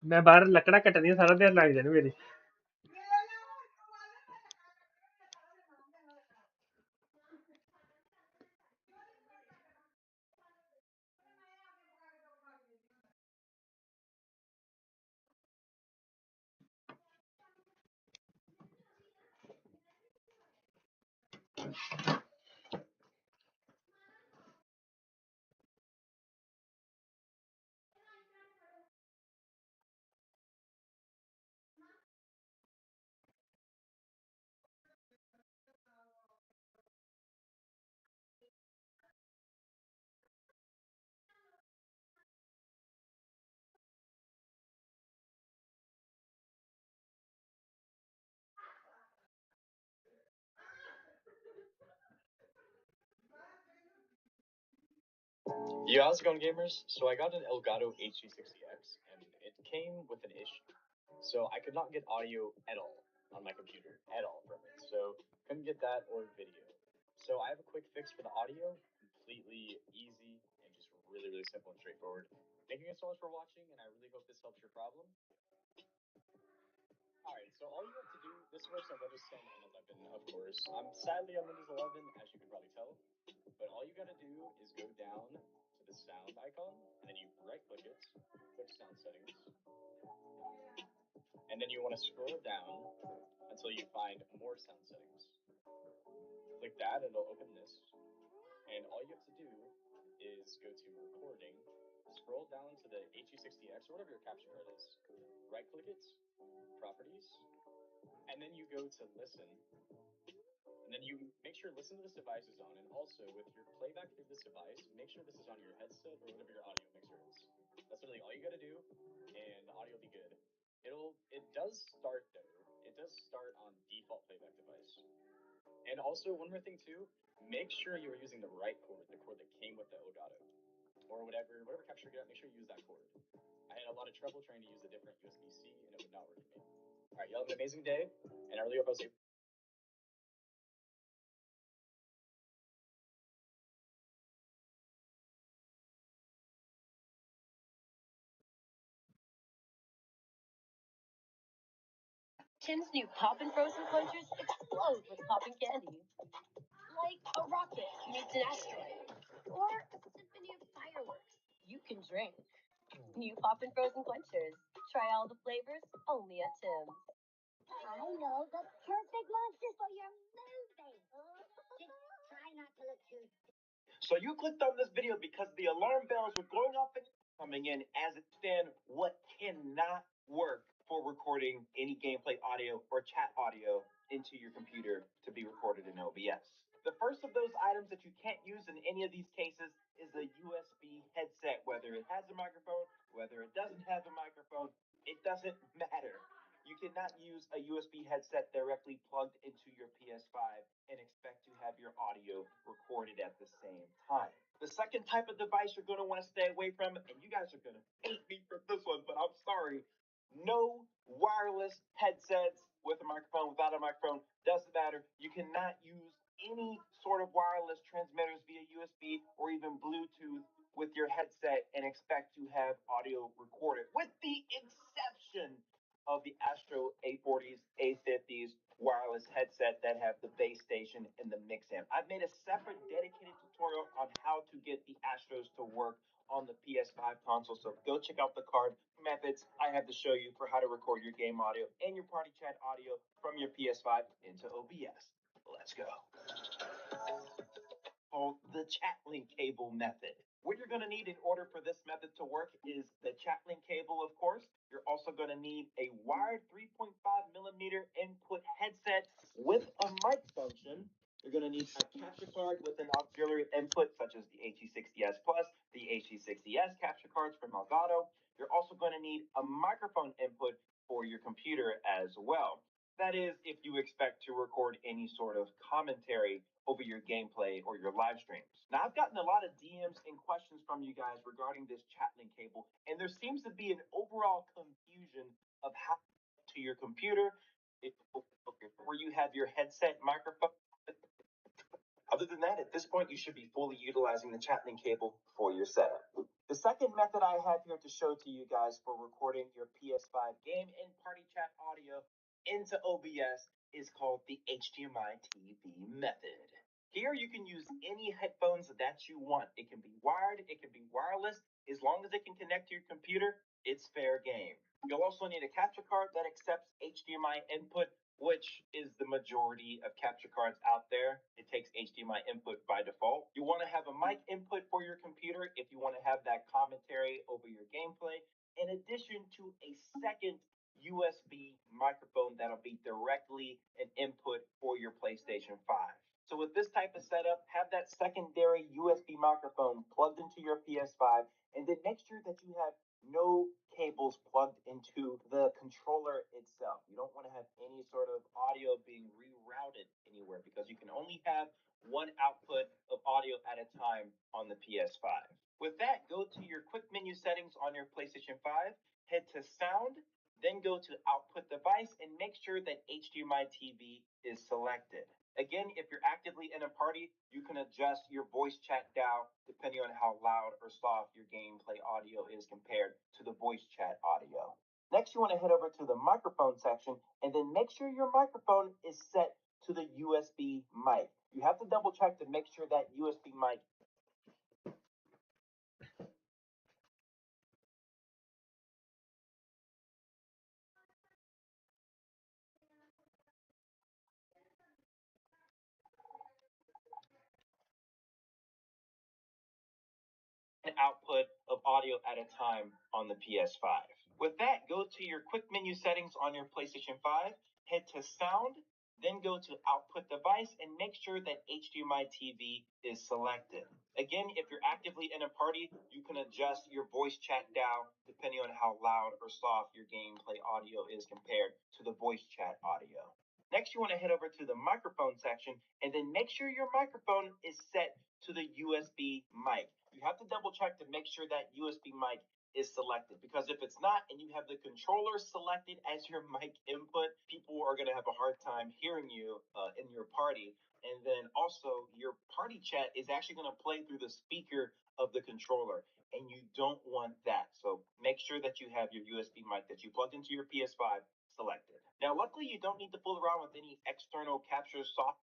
मैं बाहर लकड़ा कटनी सारा दिन लग जानी मेरी। Yeah, how's it going, gamers? So I got an Elgato HG60X, and it came with an issue. So I could not get audio at all on my computer, at all from it. So couldn't get that or video. So I have a quick fix for the audio, completely easy and just really, really simple and straightforward. Thank you guys so much for watching, and I really hope this helps your problem. Alright, so all you have to do, this works on Windows 10 and 11, of course. I'm sadly on Windows 11, as you can probably tell. But all you gotta do is go down to the sound icon, and then you right click it, click sound settings, and then you want to scroll down until you find more sound settings. Click that, and it'll open this. And all you have to do is go to recording, scroll down to the HE60X or whatever your capture card is, right click it, properties, and then you go to listen. And then you make sure listen to this device is on, and also with your playback through this device, make sure this is on your headset or whatever your audio mixer is. That's really all you gotta do, and the audio will be good. It does start though. It does start on default playback device. And also one more thing too, make sure you are using the right cord, the cord that came with the Elgato. Or whatever capture you got, make sure you use that cord. I had a lot of trouble trying to use a different USB-C and it would not work for me. Alright, y'all have an amazing day, and I really hope I was able. Tim's new poppin' frozen punchers explode with popping candy. Like a rocket meets an asteroid. Or a symphony of fireworks you can drink. New poppin' frozen punchers. Try all the flavors only at Tim's. I know the perfect monster for your movie. Just try not to look too. So you clicked on this video because the alarm bells were going off and coming in. As it stands, what cannot work for recording any gameplay audio or chat audio into your computer to be recorded in OBS? The first of those items that you can't use in any of these cases is a USB headset. Whether it has a microphone, whether it doesn't have a microphone, it doesn't matter. You cannot use a USB headset directly plugged into your PS5 and expect to have your audio recorded at the same time. The second type of device you're going to want to stay away from, and you guys are going to hate me for this one, but I'm sorry. No wireless headsets with a microphone, without a microphone, doesn't matter. You cannot use any sort of wireless transmitters via USB or even Bluetooth with your headset and expect to have audio recorded, with the exception of the Astro A40s, A50s wireless headset that have the base station and the mix amp. I've made a separate dedicated tutorial on how to get the Astros to work on the PS5 console, so go check out the card methods I have to show you for how to record your game audio and your party chat audio from your PS5 into OBS. Let's go. Called the chat link cable method. What you're going to need in order for this method to work is the chat link cable, of course. You're also going to need a wired 3.5 millimeter input headset with a mic function. You're going to need a capture card with an auxiliary input, such as the HE60S Plus, the HE60S capture cards from Elgato. You're also going to need a microphone input for your computer as well. That is, if you expect to record any sort of commentary over your gameplay or your live streams. Now, I've gotten a lot of DMs and questions from you guys regarding this chat link cable, and there seems to be an overall confusion of how to your computer, where you have your headset microphone. Other than that, at this point, you should be fully utilizing the chat link cable for your setup. The second method I have here to show to you guys for recording your PS5 game and party chat audio into OBS is called the HDMI TV method. Here you can use any headphones that you want. It can be wired, it can be wireless. As long as it can connect to your computer, it's fair game. You'll also need a capture card that accepts HDMI input, which is the majority of capture cards out there. It takes HDMI input by default. You want to have a mic input for your computer if you want to have that commentary over your gameplay, in addition to a second USB microphone that'll be directly an input for your PlayStation 5. So with this type of setup, have that secondary USB microphone plugged into your PS5, and then make sure that you have no cables plugged into the controller itself. You don't want to have any sort of audio being rerouted anywhere, because you can only have one output of audio at a time on the PS5. With that, go to your quick menu settings on your PlayStation 5, head to sound, then go to output device and make sure that HDMI TV is selected. Again, if you're actively in a party, you can adjust your voice chat down depending on how loud or soft your gameplay audio is compared to the voice chat audio. Next, you want to head over to the microphone section and then make sure your microphone is set to the USB mic. You have to double check to make sure that USB mic output of audio at a time on the PS5. With that, go to your quick menu settings on your PlayStation 5, head to sound, then go to output device and make sure that HDMI TV is selected. Again, if you're actively in a party, you can adjust your voice chat down depending on how loud or soft your gameplay audio is compared to the voice chat audio. Next, you want to head over to the microphone section and then make sure your microphone is set to the USB mic. You have to double check to make sure that USB mic is selected, because if it's not and you have the controller selected as your mic input, people are going to have a hard time hearing you in your party. And then also your party chat is actually going to play through the speaker of the controller, and you don't want that. So make sure that you have your USB mic that you plugged into your PS5 selected. Now, luckily, you don't need to fool around with any external capture software.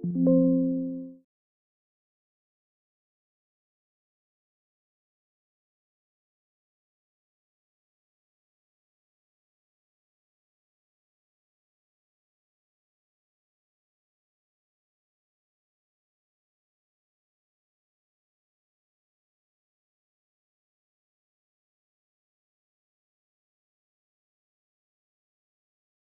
Bye.